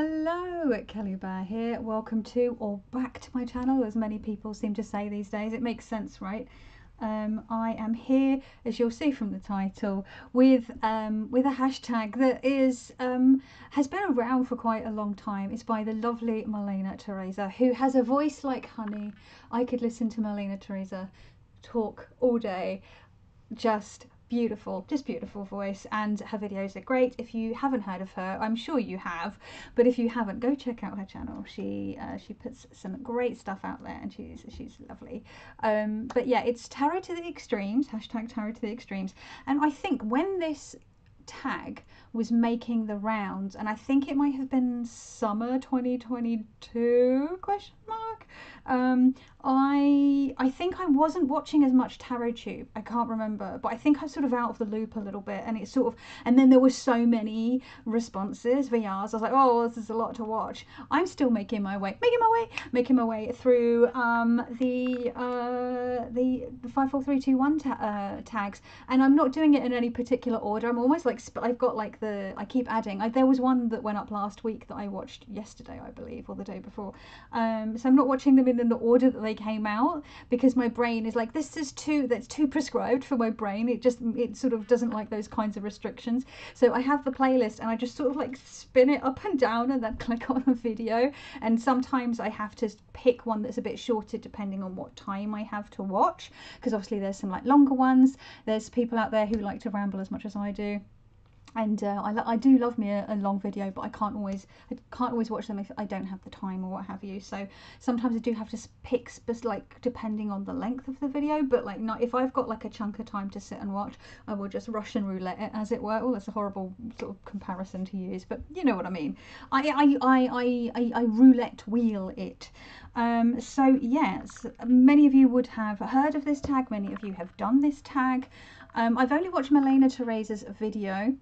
Hello, Kelly Bear here. Welcome to or back to my channel, as many people seem to say these days. It makes sense, right? I am here, as you'll see from the title, with a hashtag that has been around for quite a long time. It's by the lovely Marlene Teresa, who has a voice like honey. I could listen to Marlene Teresa talk all day. Just beautiful voice, and her videos are great. If you haven't heard of her, I'm sure you have, but if you haven't, go check out her channel. She puts some great stuff out there, and she's lovely. But yeah, it's tarot to the extremes, hashtag tarot to the extremes. And I think when this tag was making the rounds, and I think it might have been summer 2022 question mark, I think I wasn't watching as much TarotTube. I can't remember, but I think I was sort of out of the loop a little bit, and it's sort of, and then there were so many responses, VRs. I was like, oh, this is a lot to watch. I'm still making my way through the 54321 tags, and I'm not doing it in any particular order. I'm almost like I've got like I keep adding. There was one that went up last week that I watched yesterday, I believe, or the day before. So I'm not watching them in the order that they came out, because my brain is like, that's too prescribed for my brain. It sort of doesn't like those kinds of restrictions. So I have the playlist, and I just sort of like spin it up and down and then click on a video. And sometimes I have to pick one that's a bit shorter depending on what time I have to watch, because obviously there's some like longer ones. There's people out there who like to ramble as much as I do. And I do love me a long video, but I can't always watch them if I don't have the time or what have you. So sometimes I do have to pick, like, depending on the length of the video. But like, not if I've got like a chunk of time to sit and watch, I will just Russian roulette it, as it were. Well, that's a horrible sort of comparison to use, but you know what I mean. I roulette wheel it. So yes, many of you would have heard of this tag. Many of you have done this tag. I've only watched Marlene Teresa's video,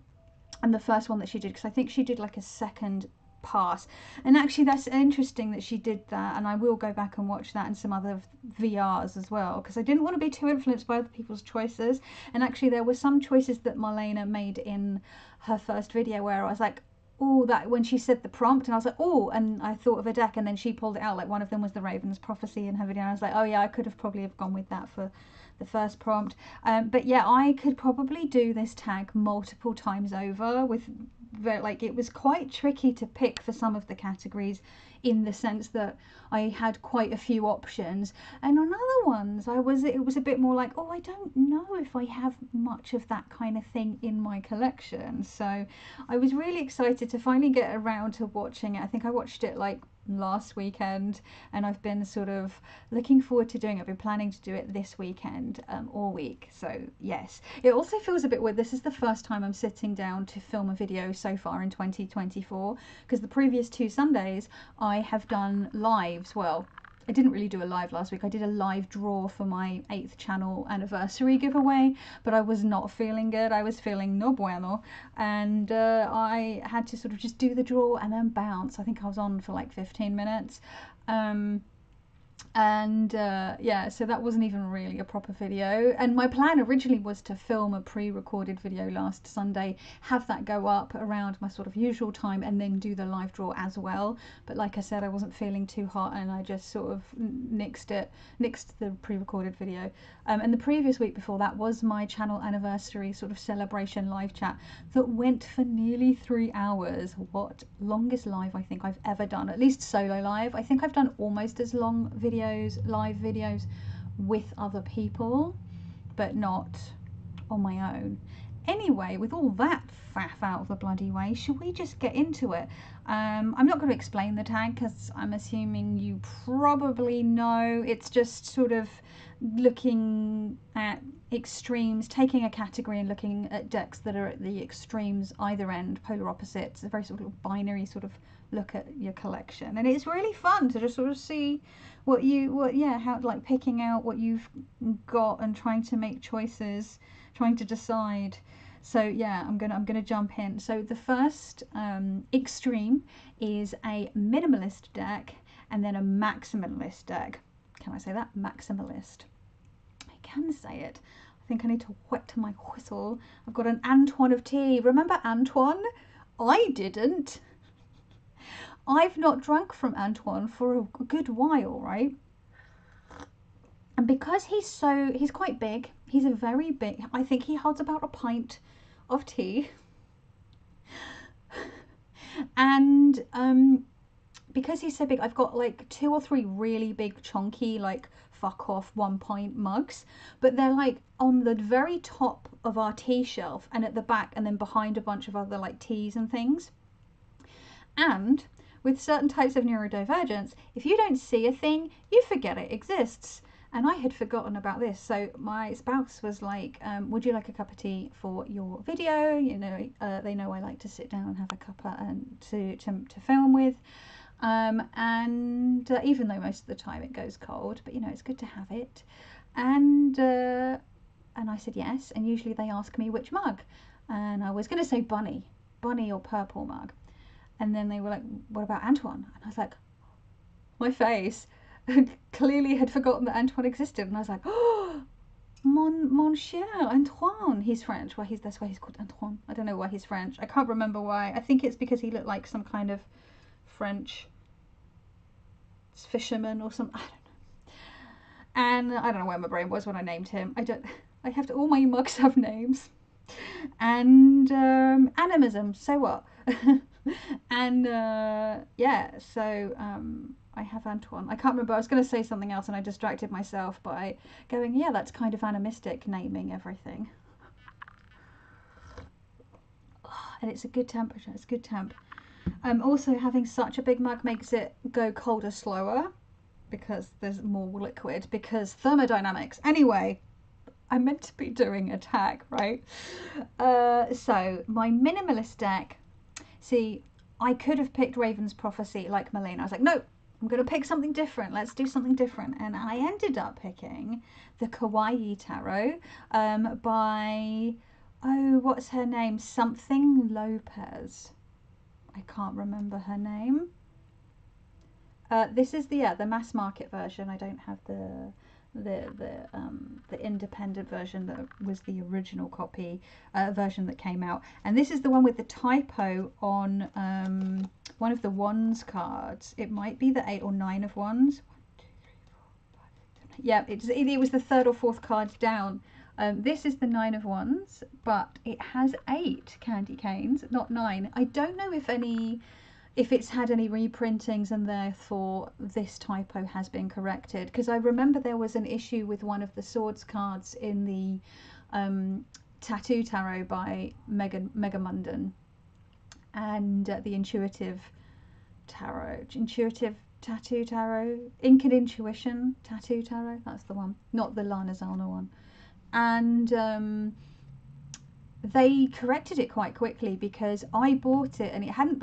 and the first one that she did, because I think she did like a second pass, and actually that's interesting that she did that, and I will go back and watch that and some other VRs as well, because I didn't want to be too influenced by other people's choices. And actually there were some choices that Marlene made in her first video where I was like, oh, that when she said the prompt, and I was like, oh, and I thought of a deck, and then she pulled it out. Like one of them was the Raven's Prophecy in her video, and I was like, oh yeah, I could have probably have gone with that for the first prompt. But yeah, I could probably do this tag multiple times over. With like, it was quite tricky to pick for some of the categories, in the sense that I had quite a few options, and on other ones it was a bit more like, oh, I don't know if I have much of that kind of thing in my collection. So I was really excited to finally get around to watching it. I think I watched it like last weekend, and I've been sort of looking forward to doing it. I've been planning to do it this weekend, all week. So yes, it also feels a bit weird. This is the first time I'm sitting down to film a video so far in 2024, because the previous 2 Sundays I have done lives. Well, I didn't really do a live last week. I did a live draw for my 8th channel anniversary giveaway, but I was not feeling good. I was feeling no bueno, and I had to sort of just do the draw and then bounce. I think I was on for like 15 minutes. Yeah, so that wasn't even really a proper video, and my plan originally was to film a pre-recorded video last Sunday, have that go up around my sort of usual time, and then do the live draw as well. But like I said, I wasn't feeling too hot, and I just sort of nixed the pre-recorded video. And the previous week before that was my channel anniversary sort of celebration live chat that went for nearly 3 hours. What? Longest live I think I've ever done, at least solo live. I think I've done almost as long live videos with other people, but not on my own. Anyway, with all that faff out of the bloody way, should we just get into it? I'm not going to explain the tag, because I'm assuming you probably know. It's just sort of looking at extremes, taking a category and looking at decks that are at the extremes, either end, polar opposites. A very sort of binary sort of look at your collection, and it's really fun to just sort of see how, like, picking out what you've got and trying to make choices, trying to decide. So yeah, I'm gonna jump in. So the first extreme is a minimalist deck, and then a maximalist deck. Can I say that? Maximalist. I can say it. I think I need to wet my whistle. I've got an Antoine of tea. Remember Antoine? I didn't. I've not drunk from Antoine for a good while, right? And because he's quite big, he's a very big, I think he holds about a pint of tea. And because he's so big, I've got like 2 or 3 really big chunky like fuck off 1 pint mugs, but they're like on the very top of our tea shelf and at the back and then behind a bunch of other like teas and things. And with certain types of neurodivergence, if you don't see a thing, you forget it exists. And I had forgotten about this. So my spouse was like, would you like a cup of tea for your video? You know, they know I like to sit down and have a cuppa and to film with. And even though most of the time it goes cold, but you know, it's good to have it. And I said yes. And usually they ask me which mug. And I was going to say bunny or purple mug. And then they were like, what about Antoine? And I was like, my face clearly had forgotten that Antoine existed. And I was like, oh, mon cher, Antoine. He's French. Well, that's why he's called Antoine. I don't know why he's French. I can't remember why. I think it's because he looked like some kind of French fisherman or something. I don't know. And I don't know where my brain was when I named him. All my mugs have names. And animism, so what? And yeah, so I have Antoine. I can't remember, I was going to say something else and I distracted myself by going, yeah, that's kind of animistic, naming everything. And it's a good temperature, it's good temp. Also, having such a big mug makes it go colder slower because there's more liquid, because thermodynamics. Anyway, I'm meant to be doing a tag, right? So my minimalist deck. See, I could have picked Raven's Prophecy like Marlene. I was like, no, I'm going to pick something different. Let's do something different. And I ended up picking the Kawaii Tarot by, oh, what's her name? Something Lopez. I can't remember her name. This is the mass market version. I don't have the independent version that was the original copy version that came out, and this is the one with the typo on one of the wands cards. It might be the 8 or 9 of wands. 1, 2, 3, 4, 5, 6, 7, 8. Yeah, it was the 3rd or 4th card down. This is the 9 of wands, but it has 8 candy canes, not 9. I don't know if it's had any reprintings and therefore this typo has been corrected, because I remember there was an issue with one of the swords cards in the Tattoo Tarot by Megamundan, and the Intuitive Tattoo Tarot, Ink and Intuition Tattoo Tarot, that's the one, not the Lana Zana one. And they corrected it quite quickly, because I bought it and it had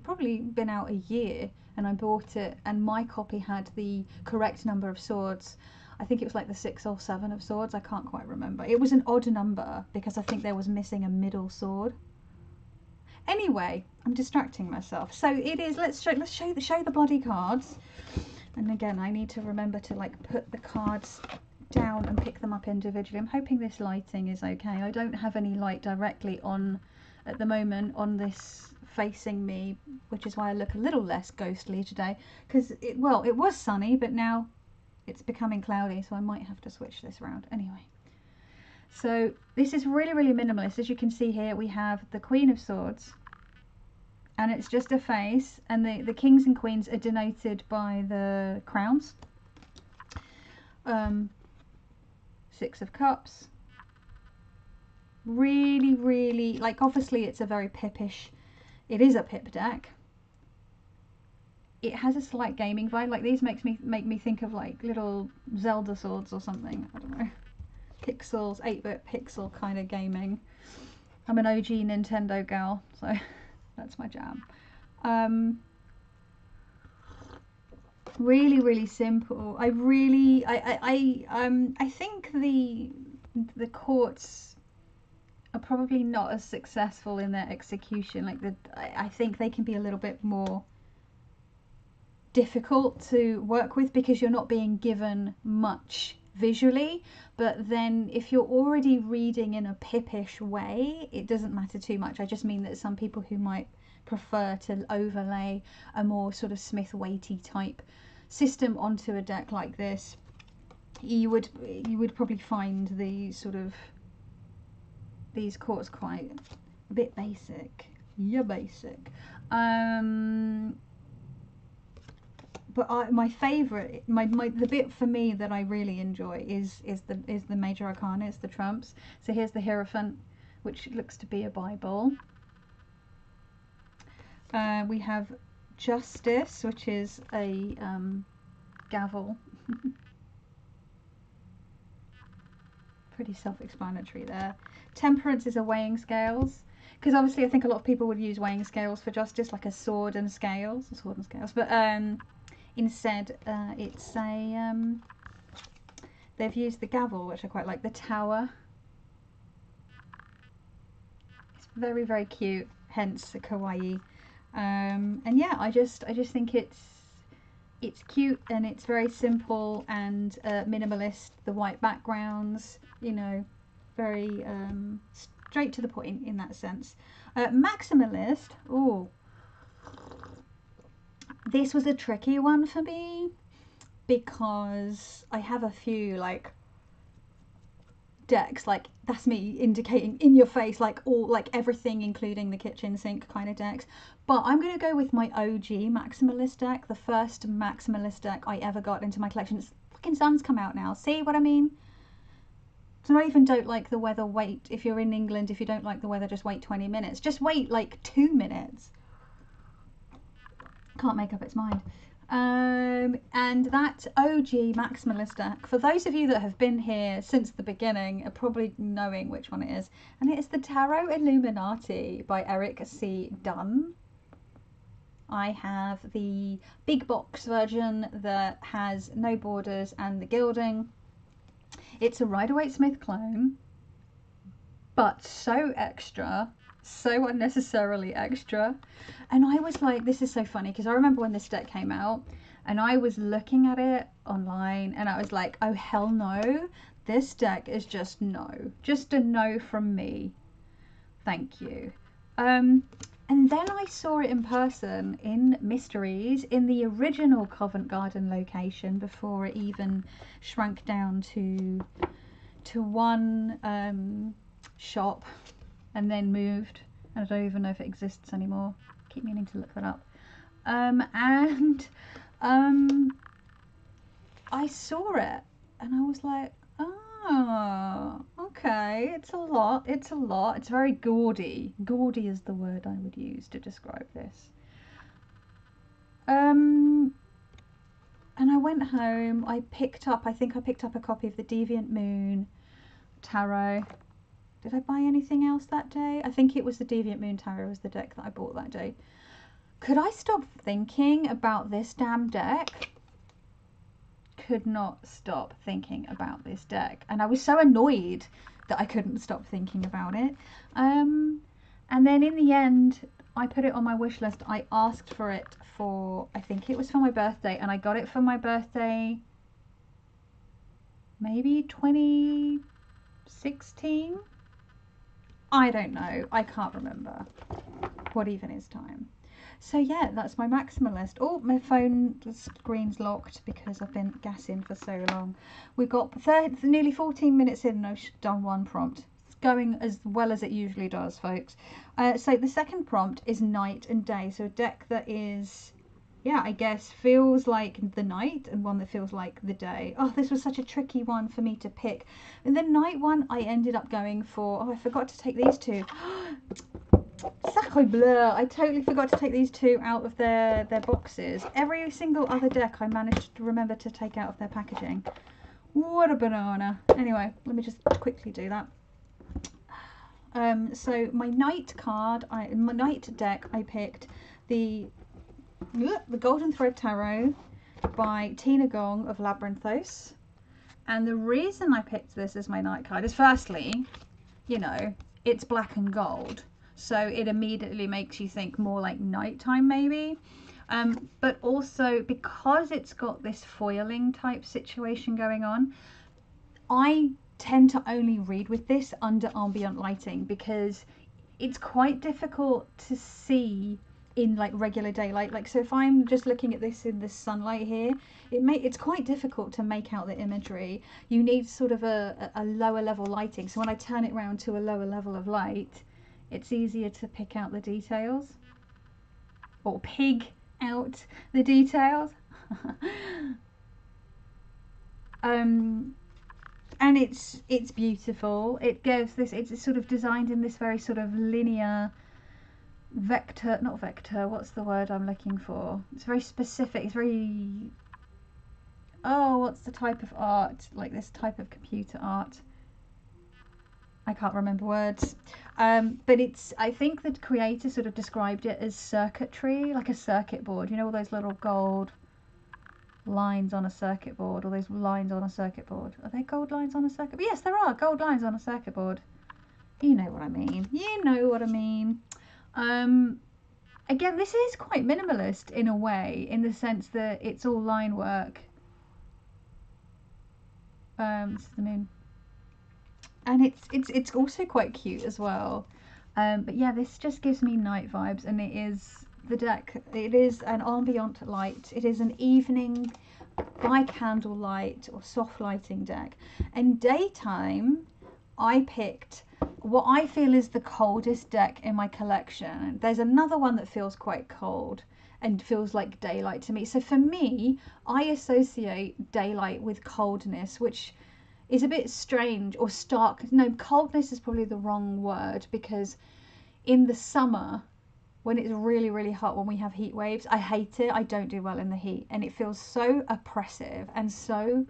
probably been out a year, and I bought it and my copy had the correct number of swords. I think it was like the 6 or 7 of swords, I can't quite remember. It was an odd number because I think there was missing a middle sword. Anyway, I'm distracting myself. So it is, let's show the bloody cards. And again, I need to remember to like put the cards down and pick them up individually. I'm hoping this lighting is okay. I don't have any light directly on at the moment on this facing me, which is why I look a little less ghostly today, because it was sunny, but now it's becoming cloudy, so I might have to switch this around. Anyway, so this is really, really minimalist. As you can see here, we have the Queen of Swords, and it's just a face, and the kings and queens are denoted by the crowns. 6 of Cups. Really, really, like, obviously it's a very pippish, it is a pip deck. It has a slight gaming vibe, like these make me think of like little Zelda swords or something, I don't know. Pixels, 8-bit pixel kind of gaming. I'm an OG Nintendo gal, so that's my jam. Really, really simple. I think the courts are probably not as successful in their execution. Like I think they can be a little bit more difficult to work with because you're not being given much visually, but then if you're already reading in a pippish way, it doesn't matter too much. I just mean that some people who might prefer to overlay a more sort of Smith-Waite type system onto a deck like this, you would probably find these courts quite a bit basic. Yeah, basic. But my favourite, the bit for me that I really enjoy is the Major Arcana. It's the trumps. So here's the Hierophant, which looks to be a Bible. We have Justice, which is a gavel. Pretty self-explanatory there. Temperance is a weighing scales, because obviously I think a lot of people would use weighing scales for justice, like a sword and scales, but instead it's a they've used the gavel, which I quite like. The Tower, it's very, very cute, hence the kawaii. And yeah, I just think it's cute, and it's very simple and minimalist. The white backgrounds, you know, very straight to the point in that sense. Maximalist, oh, this was a tricky one for me because I have a few like decks, like that's me indicating in your face, like all, like everything including the kitchen sink kind of decks. But I'm going to go with my OG maximalist deck, the first maximalist deck I ever got into my collection. It's fucking sun's come out now, see what I mean? So I even don't like the weather, wait. If you're in England, if you don't like the weather, just wait 20 minutes. Just wait like 2 minutes. Can't make up its mind. And that OG maximalist deck, for those of you that have been here since the beginning, are probably knowing which one it is. And it is the Tarot Illuminati by Eric C. Dunn. I have the big box version that has no borders and the gilding. It's a Rider-Waite-Smith clone, but so extra, so unnecessarily extra. And I was like, this is so funny, because I remember when this deck came out and I was looking at it online and I was like, oh hell no, this deck is just no, just a no from me, thank you. And then I saw it in person in Mysteries, in the original Covent Garden location, before it even shrunk down to one shop and then moved. And I don't even know if it exists anymore. I keep meaning to look that up. I saw it and I was like, oh, okay, it's a lot, it's very gaudy. Gaudy is the word I would use to describe this. And I went home, I think I picked up a copy of the Deviant Moon Tarot. Did I buy anything else that day? I think it was the Deviant Moon Tarot was the deck that I bought that day. Could I stop thinking about this damn deck? Could not stop thinking about this deck, and I was so annoyed that I couldn't stop thinking about it. And then in the end I put it on my wish list. I asked for it for, I think it was for my birthday, and I got it for my birthday maybe 2016. I don't know, I can't remember what even is time. So yeah, that's my maximalist. Oh, my phone screen's locked because I've been gassing for so long. We've got nearly 14 minutes in and I've done one prompt. It's going as well as it usually does, folks. So the second prompt is night and day. So a deck that is, yeah, I guess feels like the night, and one that feels like the day. Oh, this was such a tricky one for me to pick. And the night one, I ended up going for, oh, I forgot to take these two. Sacre bleu, I totally forgot to take these two out of their boxes. Every single other deck I managed to remember to take out of their packaging. What a banana. Anyway, let me just quickly do that. So my night card, my night deck, I picked the Golden Thread Tarot by Tina Gong of Labyrinthos. And the reason I picked this as my night card is, firstly, you know, it's black and gold, so it immediately makes you think more like nighttime maybe. But also because it's got this foiling type situation going on, I tend to only read with this under ambient lighting because it's quite difficult to see in like regular daylight. Like, so if I'm just looking at this in the sunlight here, it's quite difficult to make out the imagery. You need sort of a lower level lighting. So when I turn it around to a lower level of light, it's easier to pick out the details, or pig out the details. And it's beautiful. It gives this, it's sort of designed in this very sort of linear vector, not vector, what's the word I'm looking for? It's very specific, it's very, oh, what's the type of art, like this type of computer art? I can't remember words. But it's, I think the creator sort of described it as circuitry, like a circuit board. You know, all those little gold lines on a circuit board, or those lines on a circuit board. Are they gold lines on a circuit board? Yes, there are gold lines on a circuit board. You know what I mean. You know what I mean. Again, this is quite minimalist in a way, in the sense that it's all line work. This is the moon. And it's also quite cute as well. But yeah, this just gives me night vibes, and it is the deck. It is an ambient light. It is an evening by candlelight or soft lighting deck. And daytime, I picked what I feel is the coldest deck in my collection. There's another one that feels quite cold and feels like daylight to me. So for me, I associate daylight with coldness, which is a bit strange, or stark. No, coldness is probably the wrong word, because in the summer, when it's really, really hot, when we have heat waves, I hate it. I don't do well in the heat, and it feels so oppressive and so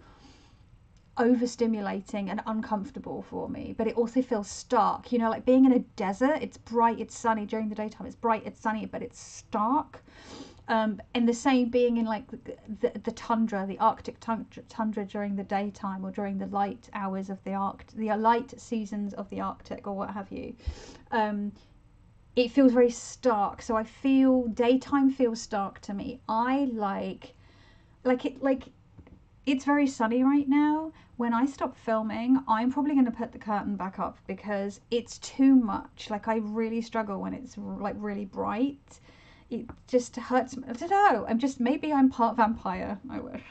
overstimulating and uncomfortable for me. But it also feels stark, you know, like being in a desert. It's bright, it's sunny during the daytime, it's bright, it's sunny, but it's stark. And the same being in like the tundra, the Arctic tundra during the daytime, or during the light hours of the light seasons of the Arctic, or what have you. It feels very stark. So I feel daytime feels stark to me. I like it's very sunny right now. When I stop filming, I'm probably going to put the curtain back up, because it's too much. Like, I really struggle when it's like really bright. It just hurts me. I don't know. Maybe I'm part vampire. I wish.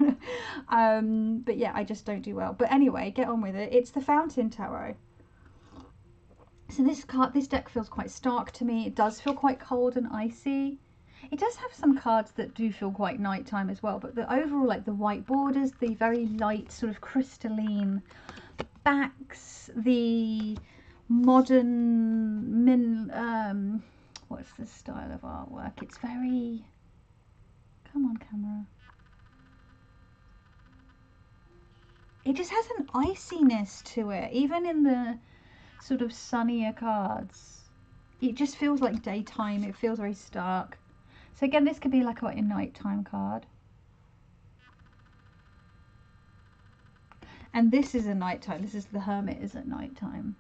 But yeah, I just don't do well. But anyway, get on with it. It's the Fountain Tarot. So this deck feels quite stark to me. It does feel quite cold and icy. It does have some cards that do feel quite nighttime as well, but the overall, like the white borders, the very light sort of crystalline backs, the modern what's the style of artwork? It's very, come on camera. It just has an iciness to it, even in the sort of sunnier cards. It just feels like daytime. It feels very stark. So again, this could be like a nighttime card. And this is a nighttime. This is the Hermit is at nighttime.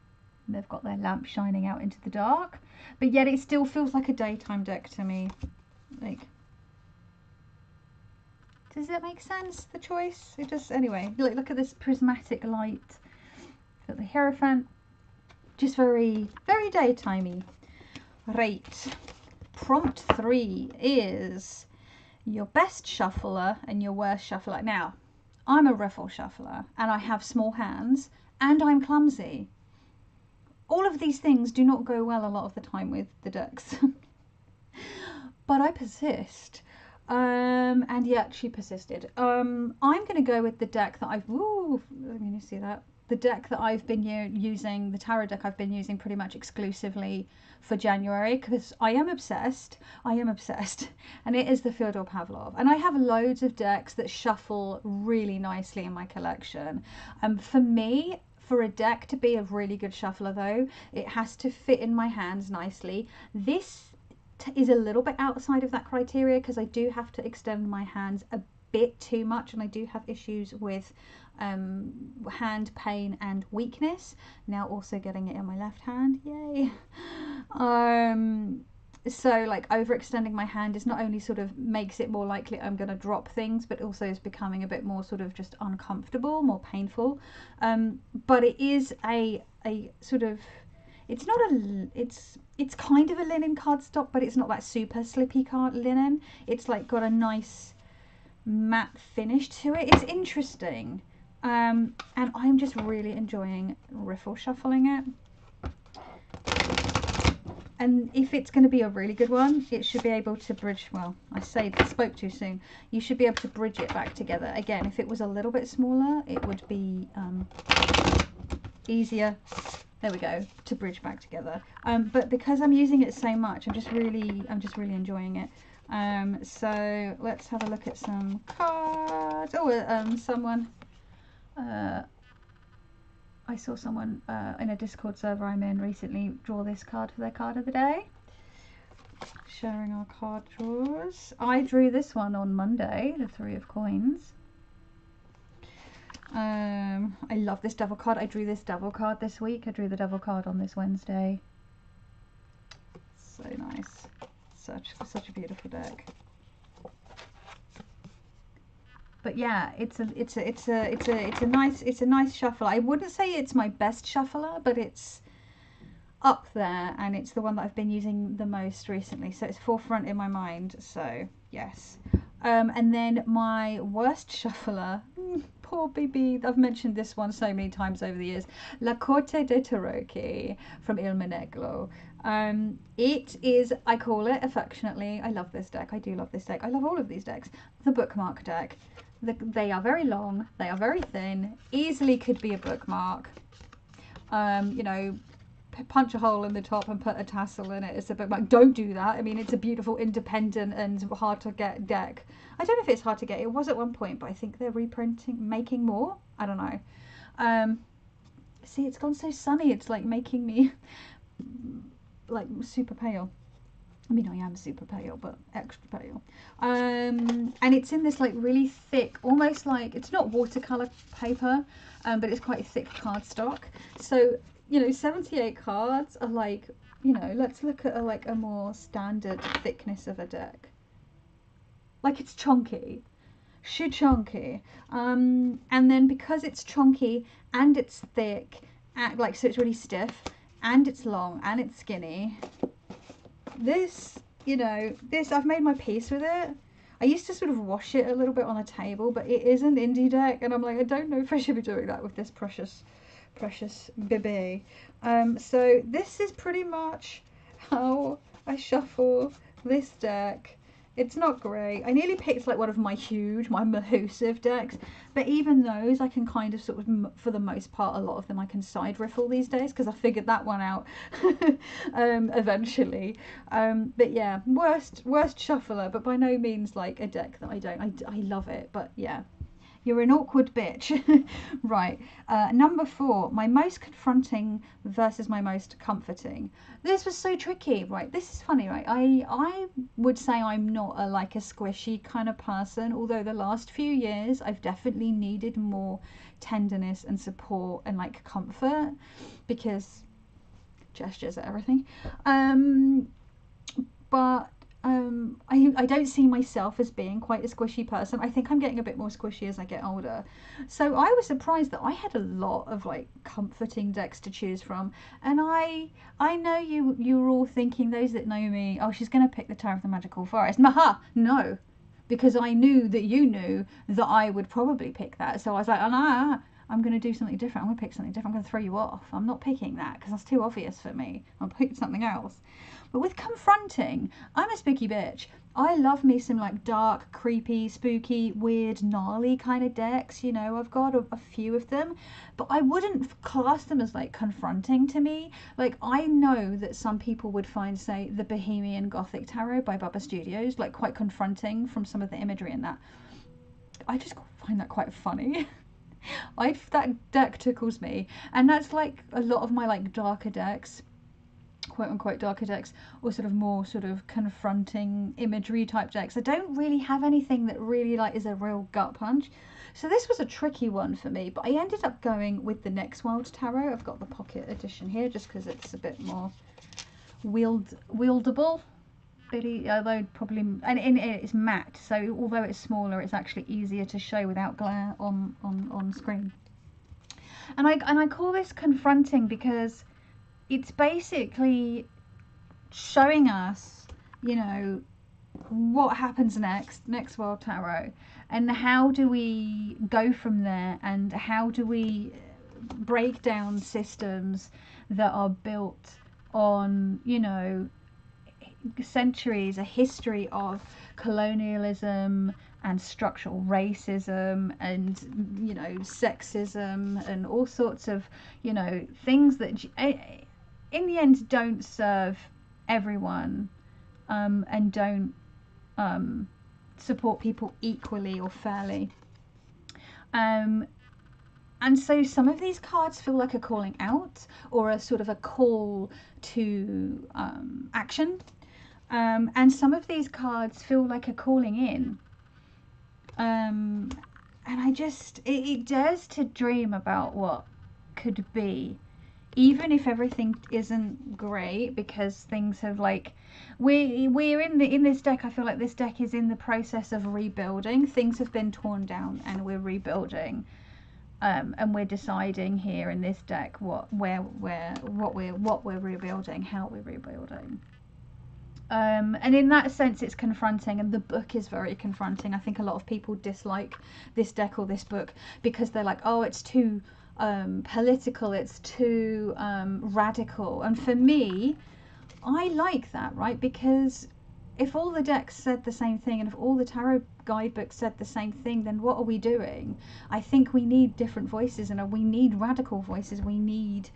And they've got their lamp shining out into the dark. But yet it still feels like a daytime deck to me. Like, does that make sense, the choice? It just, anyway, look at this prismatic light. Got the Hierophant. Just very, very daytimey. Right. Prompt 3 is your best shuffler and your worst shuffler. Now, I'm a riffle shuffler, and I have small hands, and I'm clumsy. All of these things do not go well a lot of the time with the decks. But I persist. And yet she persisted. I'm going to go with the deck that I've... Ooh, I mean, you see that? The deck that I've been using, the tarot deck I've been using pretty much exclusively for January, because I am obsessed, and it is the Fyodor Pavlov. And I have loads of decks that shuffle really nicely in my collection. For me, for a deck to be a really good shuffler though, it has to fit in my hands nicely. This is a little bit outside of that criteria, because I do have to extend my hands a bit too much, and I do have issues with hand pain and weakness. Now also getting it in my left hand, yay. So like overextending my hand is not only sort of makes it more likely I'm going to drop things, but also is becoming a bit more sort of just uncomfortable, more painful. But it is a sort of, it's it's kind of a linen cardstock, but it's not that super slippy card linen. It's like got a nice matte finish to it. It's interesting. And I'm just really enjoying riffle shuffling it. And if it's going to be a really good one, it should be able to bridge, well, I spoke too soon. You should be able to bridge it back together. Again, if it was a little bit smaller, it would be easier, there we go, to bridge back together. But because I'm using it so much, I'm just really enjoying it. So let's have a look at some cards. Oh, someone, I saw someone in a Discord server I'm in recently draw this card for their card of the day. Sharing our card draws. I drew this one on Monday, the 3 of Coins. I love this devil card. I drew this devil card this week. I drew the devil card on this Wednesday. So nice. Such a beautiful deck. But yeah, it's a nice shuffler. I wouldn't say it's my best shuffler, but it's up there, and it's the one that I've been using the most recently. So it's forefront in my mind. So yes. And then my worst shuffler, poor BB, I've mentioned this one so many times over the years, La Corte de Tarocchi from Il Meneglo. It is, I call it affectionately, I love this deck, I do love this deck, I love all of these decks, the bookmark deck. They are very long, they are very thin, easily could be a bookmark. You know, punch a hole in the top and put a tassel in it. It's a bookmark. Don't do that. I mean, it's a beautiful, independent and hard to get deck. I don't know if it's hard to get. It was at one point, but I think they're making more. I don't know. See, it's gone so sunny. It's like making me like super pale. I mean, I am super pale, but extra pale. And it's in this like really thick, almost like, it's not watercolor paper, but it's quite thick cardstock. So, you know, 78 cards are like, you know, let's look at a more standard thickness of a deck. Like, it's chunky. Chunky. And then because it's chunky and it's thick, and like, so it's really stiff, and it's long, and it's skinny. This, you know, I've made my peace with it. I used to sort of wash it a little bit on a table, but it is an indie deck, and I'm like, I don't know if I should be doing that with this precious baby. So this is pretty much how I shuffle this deck. It's not great. I nearly picked like one of my Mahusive decks, but even those I can kind of sort of, for the most part, a lot of them I can side riffle these days because I figured that one out eventually. But yeah, worst shuffler, but by no means like a deck that I love it, but yeah. You're an awkward bitch. Right. Number 4, my most confronting versus my most comforting. This was so tricky, right? This is funny, right? I would say I'm not a squishy kind of person, although the last few years I've definitely needed more tenderness and support and like comfort, because gestures are everything. But I don't see myself as being quite a squishy person. I think I'm getting a bit more squishy as I get older. So I was surprised that I had a lot of like comforting decks to choose from. And I know you're all thinking, those that know me, oh, she's going to pick the Tower of the Magical Forest. Maha! No. Because I knew that you knew that I would probably pick that. So I was like, oh, nah, I'm going to do something different. I'm going to pick something different. I'm going to throw you off. I'm not picking that because that's too obvious for me. I'll pick something else. But with confronting, I'm a spooky bitch. I love me some like dark, creepy, spooky, weird, gnarly kind of decks. You know, I've got a few of them, but I wouldn't class them as like confronting to me. Like, I know that some people would find, say, the Bohemian Gothic Tarot by Bubba Studios like quite confronting from some of the imagery in that. I just find that quite funny. That deck tickles me, and that's like a lot of my like darker decks, quote unquote darker decks, or sort of more sort of confronting imagery type decks. I don't really have anything that really like is a real gut punch. So this was a tricky one for me, but I ended up going with the Next World Tarot. I've got the pocket edition here just because it's a bit more wieldable. Although probably, and it's matte, so although it's smaller, it's actually easier to show without glare on screen. And I call this confronting because it's basically showing us, you know, what happens next World Tarot, and how do we go from there, and how do we break down systems that are built on, you know, centuries, a history of colonialism and structural racism and, you know, sexism and all sorts of, you know, things that in the end don't serve everyone, and don't support people equally or fairly. Um, and so some of these cards feel like a calling out or a sort of a call to action. And some of these cards feel like a calling in. And I just, it dares to dream about what could be, even if everything isn't great, because things have like, we're in this deck. I feel like this deck is in the process of rebuilding. Things have been torn down and we're rebuilding. And we're deciding here in this deck what we're rebuilding, how we're rebuilding. And in that sense, it's confronting, and the book is very confronting. I think a lot of people dislike this deck or this book because they're like, oh, it's too political, it's too radical. And for me, I like that, right? Because if all the decks said the same thing, and if all the tarot guidebooks said the same thing, then what are we doing? I think we need different voices, and we need radical voices. We need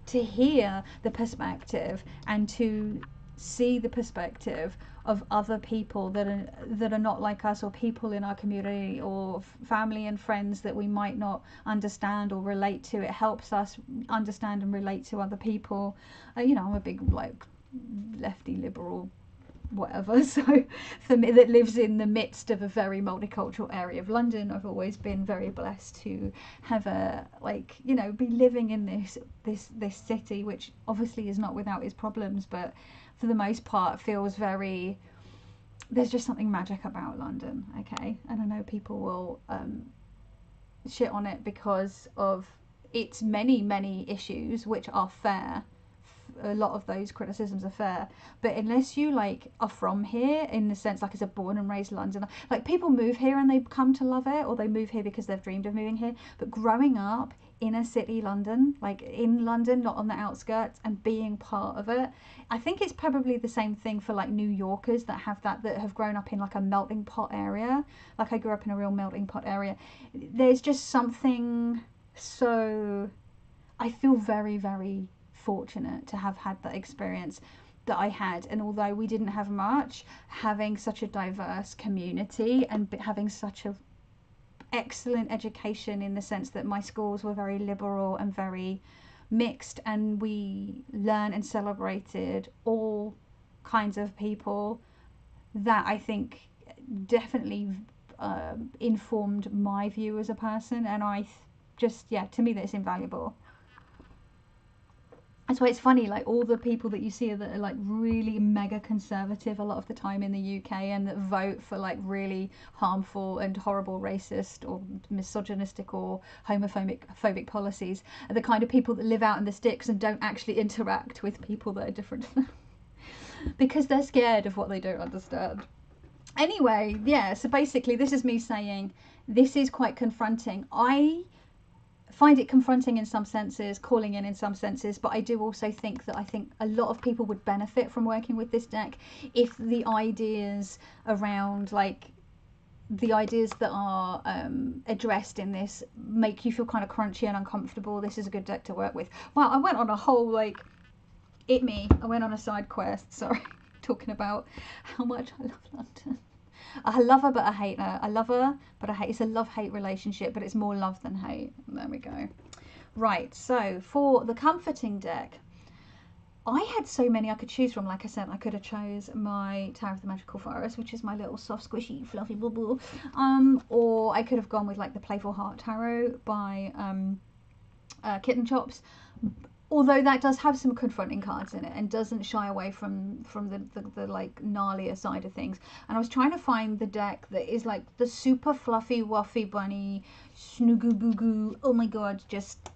to hear the perspective and to see the perspective of other people that are not like us, or people in our community, or family and friends that we might not understand or relate to. It helps us understand and relate to other people. You know, I'm a big like lefty liberal whatever, so for me, that lives in the midst of a very multicultural area of London. I've always been very blessed to have a, like, you know, be living in this city, which obviously is not without its problems, but for the most part feels very, there's just something magic about London. Okay, and I know people will shit on it because of its many issues, which are fair. A lot of those criticisms are fair, but unless you like are from here, in the sense like as a born and raised Londoner, like people move here and they come to love it, or they move here because they've dreamed of moving here, but growing up inner city London, like in London, not on the outskirts, and being part of it, I think it's probably the same thing for like New Yorkers that have grown up in like a melting pot area. Like I grew up in a real melting pot area. There's just something, so I feel very fortunate to have had that experience that I had. And although we didn't have much, having such a diverse community and having such a excellent education, in the sense that my schools were very liberal and very mixed, and we learned and celebrated all kinds of people, that I think definitely informed my view as a person. And I just, yeah, to me that's invaluable. That's why it's funny, like all the people that you see that are like really mega conservative a lot of the time in the UK, and that vote for like really harmful and horrible racist or misogynistic or homophobic policies, are the kind of people that live out in the sticks and don't actually interact with people that are different to them because they're scared of what they don't understand. Anyway, yeah, so basically this is me saying this is quite confronting. I find it confronting in some senses, calling in some senses, but I do also think that a lot of people would benefit from working with this deck if the ideas around, like, the ideas that are addressed in this make you feel kind of crunchy and uncomfortable. This is a good deck to work with. Wow, I went on a whole, like, I went on a side quest, sorry, talking about how much I love London. I love her, but I hate her. I love her, but I hate. It's a love-hate relationship, but it's more love than hate. There we go. Right, so for the comforting deck, I had so many I could choose from. Like I said, I could have chose my Tower of the Magical Forest, which is my little soft, squishy, fluffy bubble. Or I could have gone with like the Playful Heart Tarot by Kitten Chops. Although that does have some confronting cards in it and doesn't shy away from the like gnarlier side of things. And I was trying to find the deck that is like the super fluffy, wuffy bunny, snoogu boo goo, oh my god, just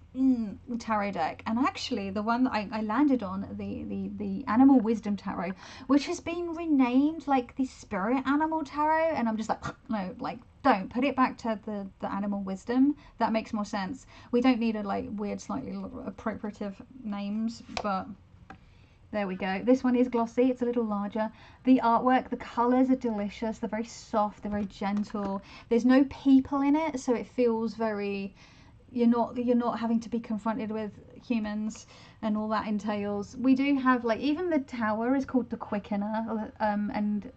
tarot deck, and actually the one that I landed on, the Animal Wisdom Tarot, which has been renamed like the Spirit Animal Tarot, and I'm just like, no, like, don't put it back to the Animal Wisdom. That makes more sense. We don't need a like weird, slightly appropriative names, but there we go. This one is glossy. It's a little larger. The artwork, the colours are delicious. They're very soft. They're very gentle. There's no people in it, so it feels very. You're not having to be confronted with humans and all that entails. We do have like, even the tower is called the Quickener, and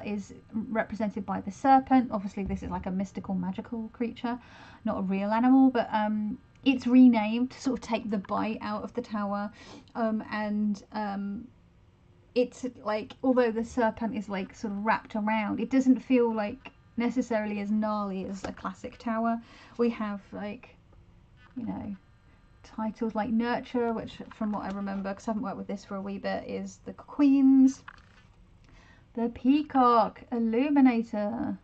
is represented by the serpent. Obviously this is like a mystical, magical creature, not a real animal, but it's renamed to sort of take the bite out of the tower, and it's like, although the serpent is like sort of wrapped around, it doesn't feel like necessarily as gnarly as a classic tower. We have like, you know, titles like Nurture, which from what I remember, because I haven't worked with this for a wee bit, is the Queens. The Peacock Illuminator.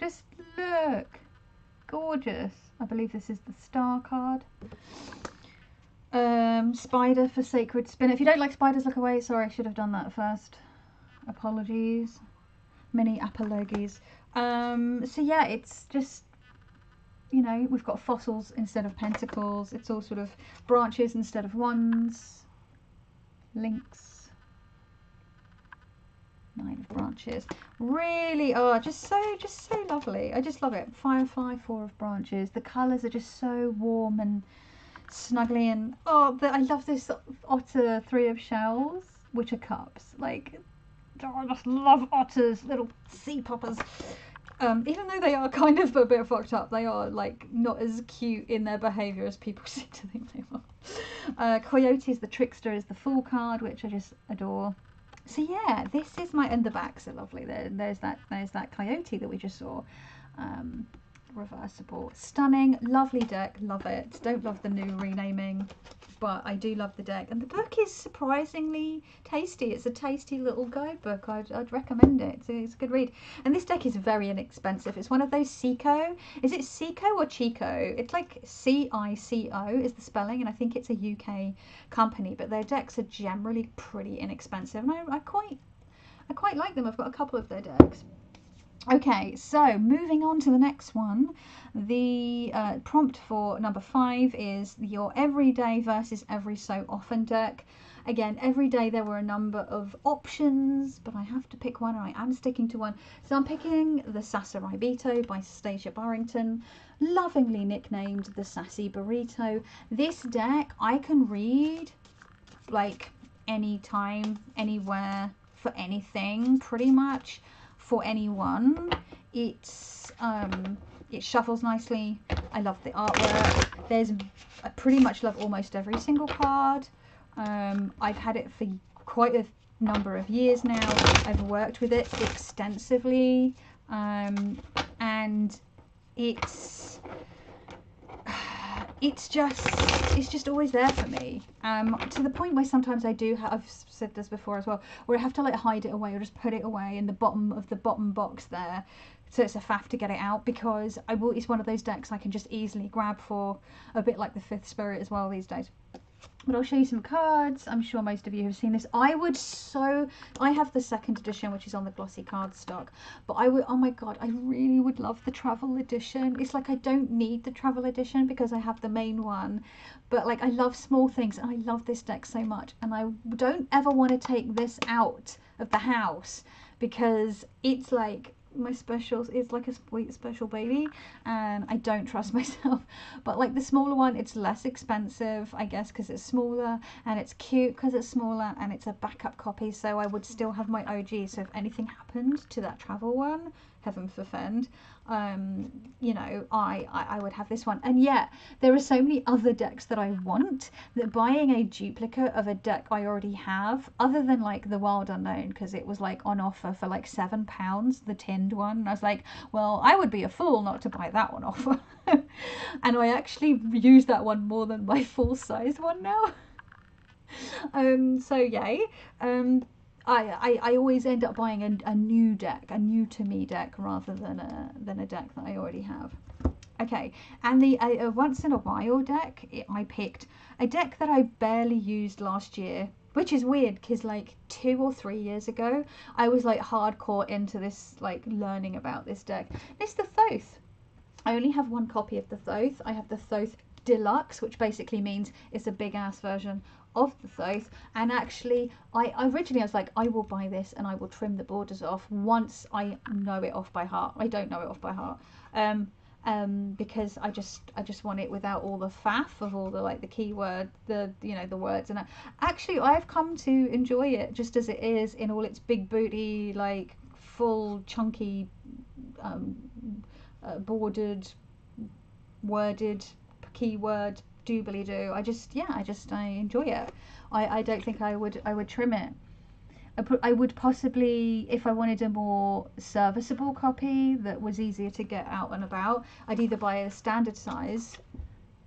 Just look. Gorgeous. I believe this is the Star card. Spider for Sacred Spin. If you don't like spiders, look away. Sorry, I should have done that first. Apologies. Many apologies. So yeah, it's just, you know, we've got fossils instead of pentacles. It's all sort of branches instead of wands. Links. 9 of branches. Really, oh, just so lovely. I just love it. Firefly, 4 of branches. The colours are just so warm and snuggly, and I love this otter, 3 of shells, which are cups. Like, I just love otters, little sea poppers. Even though they are kind of a bit fucked up, they are like not as cute in their behaviour as people seem to think they are. Coyotes, the Trickster, is the Fool card, which I just adore. So yeah, this is my, and the backs are lovely. There's that coyote that we just saw. Reversible, stunning, lovely deck, love it. Don't love the new renaming, but I do love the deck, and the book is surprisingly tasty. It's a tasty little guidebook. I'd recommend it. It's a good read, and this deck is very inexpensive. It's one of those Cico. Is it Cico or Chico? It's like CICO is the spelling, and I think it's a UK company, but their decks are generally pretty inexpensive, and I quite like them. I've got a couple of their decks. Okay, so moving on to the next one. The prompt for number 5 is your everyday versus every so often deck. Again, every day there were a number of options, but I have to pick one, and I am sticking to one. So I'm picking the Sasarai Beto by Stacia Barrington, lovingly nicknamed the Sassy Burrito. This deck I can read like anytime, anywhere, for anything, pretty much. For anyone. It's it shuffles nicely. I love the artwork. I pretty much love almost every single card. I've had it for quite a number of years now. I've worked with it extensively, and it's just always there for me, to the point where sometimes I do have, I've said this before as well, where I have to like hide it away or just put it away in the bottom of the bottom box there, so it's a faff to get it out, because it's one of those decks I can just easily grab for, a bit like the Fifth Spirit as well these days. But I'll show you some cards. I'm sure most of you have seen this. I have the 2nd edition, which is on the glossy card stock, but oh my god, I really would love the travel edition. It's like I don't need the travel edition because I have the main one, but like I love small things, and I love this deck so much, and I don't ever want to take this out of the house, because it's like my specials, is like a sweet special baby, and I don't trust myself. But like the smaller one, it's less expensive, I guess, because it's smaller, and it's cute because it's smaller, and it's a backup copy, so I would still have my OG. So if anything happened to that travel one, heaven forfend, you know, I would have this one. And yet there are so many other decks that I want, that buying a duplicate of a deck I already have, other than like the Wild Unknown, because it was like on offer for like £7, the tinned one, and I was like, well, I would be a fool not to buy that one offer. And I actually use that one more than my full size one now. So yay. I always end up buying a new deck, a new to me deck, rather than a deck that I already have. Okay, and the once in a while deck, I picked a deck that I barely used last year, which is weird because like 2 or 3 years ago, I was like hardcore into this, like learning about this deck. It's the Thoth. I only have one copy of the Thoth. I have the Thoth Deluxe, which basically means it's a big ass version of the Thoth. And actually, I originally I was like, I will buy this and I will trim the borders off once I know it off by heart. I don't know it off by heart. Because I just want it without all the faff of all the like the keyword, the the words, and actually I've come to enjoy it just as it is in all its big booty, like full chunky, bordered, worded, keyword doobly doo. I enjoy it. I don't think I would trim it. I would possibly, if I wanted a more serviceable copy that was easier to get out and about, I'd either buy a standard size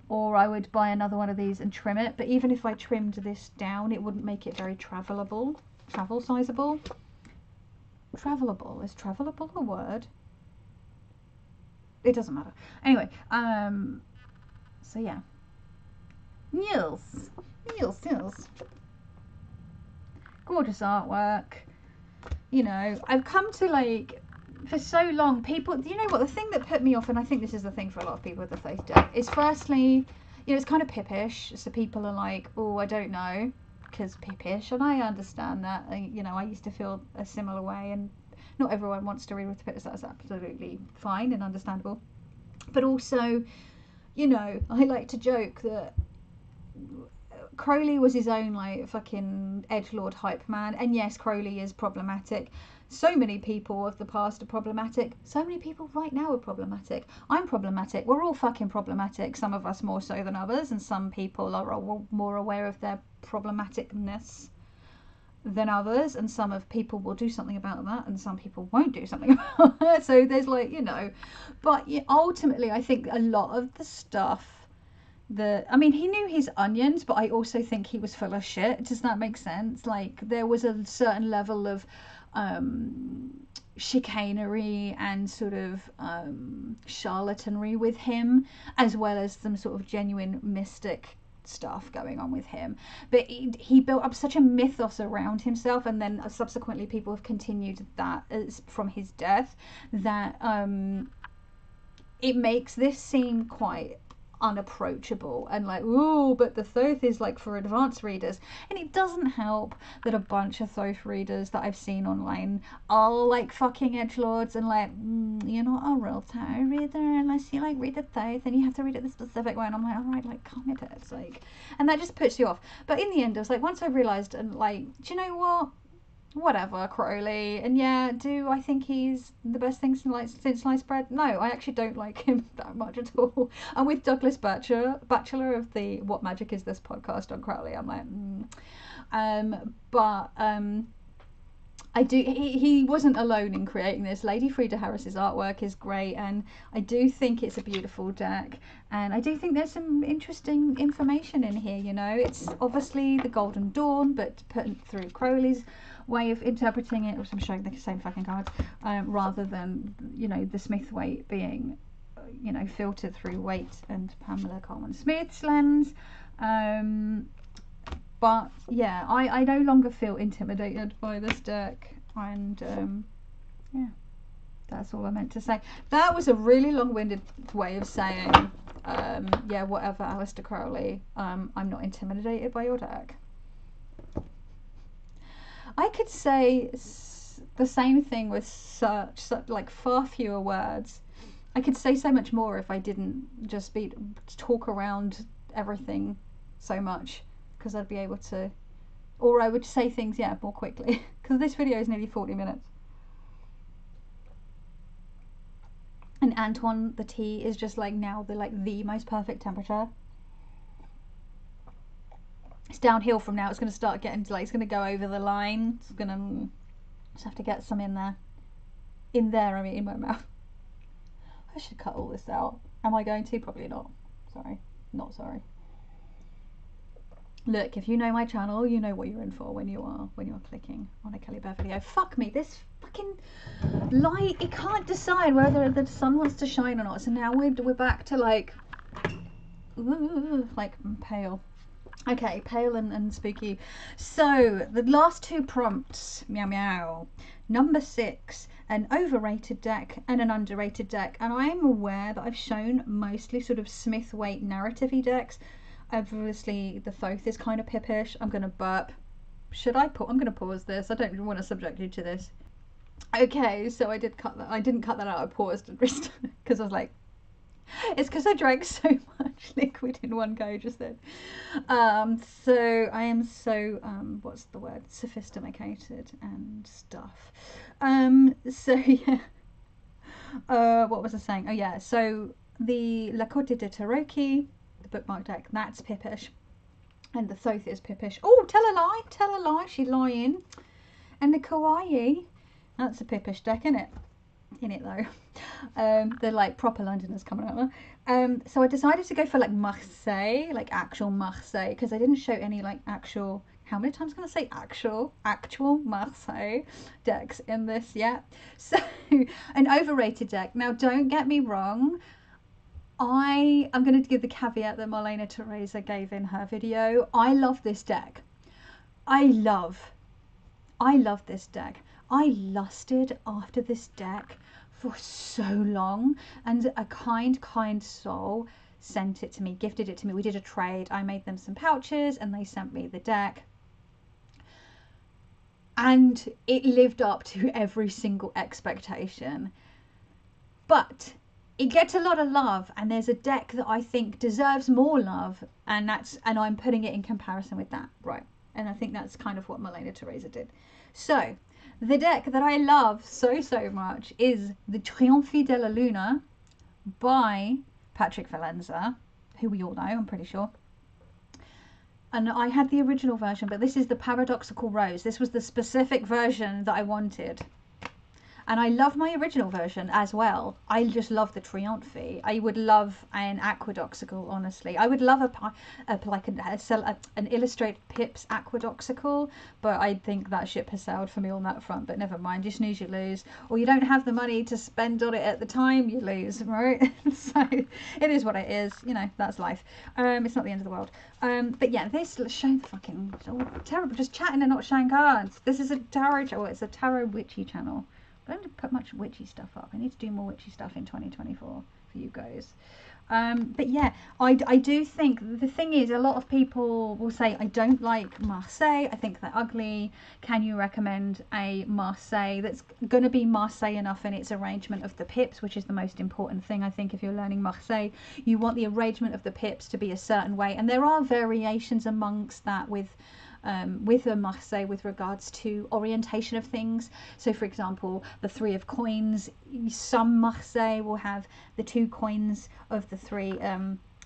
or I would buy another one of these and trim it. But even if I trimmed this down, it wouldn't make it very travelable. Travel sizable? Travelable. Is travelable a word? It doesn't matter. Anyway, so yeah. Yes. Gorgeous artwork. I've come to like, for so long, people, you know what, the thing that put me off, and I think this is the thing for a lot of people with the Faith deck, is firstly, it's kind of pippish, so people are like, oh, I don't know, because pippish, and I understand that. I used to feel a similar way, and not everyone wants to read with pippish. That's absolutely fine and understandable. But also, I like to joke that Crowley was his own like fucking edgelord hype man, and yes, Crowley is problematic. So many people of the past are problematic. So many people right now are problematic. I'm problematic. We're all fucking problematic. Some of us more so than others, and some people are more aware of their problematicness than others, and some of people will do something about that, and some people won't do something about that. So there's like, but ultimately, I think a lot of the stuff. He knew his onions, but I also think he was full of shit. Does that make sense? Like, there was a certain level of chicanery and sort of charlatanry with him, as well as some sort of genuine mystic stuff going on with him. But he built up such a mythos around himself, and then subsequently people have continued that from his death, that it makes this seem quite unapproachable and like, ooh, but the Thoth is like for advanced readers. And it doesn't help that a bunch of Thoth readers that I've seen online are like fucking edgelords and like, you're not a real tarot reader unless you like read the Thoth and you have to read it the specific way. And I'm like, alright, like calm it down. It's like, and that just puts you off. But in the end, I was like, once I realised, and like, do you know what? Whatever, Crowley. And yeah, do I think he's the best thing since sliced bread? No, I actually don't like him that much at all. And with Douglas Batchelor of the What Magic Is This podcast on Crowley, I'm like, I do. He wasn't alone in creating this. Lady Frida Harris's artwork is great, and I do think it's a beautiful deck. And I do think there's some interesting information in here. It's obviously the Golden Dawn, but put through Crowley's way of interpreting it, which I'm showing the same fucking cards, rather than the Smith-Waite being filtered through Waite and Pamela Coleman Smith's lens. But yeah, I no longer feel intimidated by this deck, and yeah, that's all I meant to say. That was a really long-winded way of saying, yeah, whatever, Aleister Crowley, I'm not intimidated by your deck. I could say the same thing with such like far fewer words. I could say so much more if I didn't just talk around everything so much, because I'd be able to, or I would say things, yeah, more quickly, because this video is nearly 40 minutes. And Antoine, the tea is just like now the most perfect temperature. It's downhill from now. It's going to start getting to it's going to go over the line. It's going to just have to get some in there. In my mouth. I should cut all this out. Am I going to? Probably not. Sorry. Not sorry. Look, if you know my channel, you know what you're in for when you are clicking on a Kelly Bear video. Fuck me, this fucking light, it can't decide whether the sun wants to shine or not. So now we're back to like pale. Okay, pale and spooky. So the last two prompts, meow meow. Number 6, an overrated deck and an underrated deck. And I am aware that I've shown mostly sort of Smith-Waite narrative-y decks. Obviously the Thoth is kind of pippish. I'm gonna burp. Should I put? I'm gonna pause this. I don't want to subject you to this. Okay, so I did cut that. I didn't cut that out. I paused because I was like, it's because I drank so much liquid in one go just then. So I am so what's the word? Sophisticated and stuff. So yeah. What was I saying? Oh yeah. So the La Corte de Taroki, the bookmark deck, that's pippish, and the Thoth is pippish. Oh, tell a lie, she's lying. And the Kawaii, that's a pippish deck, isn't it? In it though. They're like proper Londoners coming out there. So I decided to go for like Marseille, like actual Marseille, because I didn't show any like actual, how many times can I say actual Marseille decks in this yet. So an overrated deck. Now don't get me wrong, I am going to give the caveat that Marlene Teresa gave in her video. I love this deck. I love this deck. I lusted after this deck for so long, and a kind soul sent it to me, gifted it to me. We did a trade. I made them some pouches and they sent me the deck, and it lived up to every single expectation. But it gets a lot of love, and there's a deck that I think deserves more love, and I'm putting it in comparison with that, right? And I think that's kind of what Marlene Teresa did. So the deck that I love so much is the Triomphe de la Luna by Patrick Valenza, who we all know, I'm pretty sure. And I had the original version, but this is the Paradoxical Rose. This was the specific version that I wanted. And I love my original version as well. I just love the Triomphe. I would love an Aquedoxical, honestly. I would love an Illustrated Pips Aquedoxical, but I think that ship has sailed for me on that front. But never mind, you snooze, you lose. Or you don't have the money to spend on it at the time, you lose, right? So it is what it is. You know, that's life. It's not the end of the world. But yeah, this showing fucking terrible. Just chatting and not showing cards. This is a tarot channel. It's a tarot witchy channel. I don't put much witchy stuff up. I need to do more witchy stuff in 2024 for you guys. But yeah, I do think the thing is, a lot of people will say, I don't like Marseille, I think they're ugly. Can you recommend a Marseille that's going to be Marseille enough in its arrangement of the pips, which is the most important thing. I think if you're learning Marseille, you want the arrangement of the pips to be a certain way, and there are variations amongst that with a Marseille with regards to orientation of things. So for example, the 3 of coins, some Marseille will have the 2 coins of the 3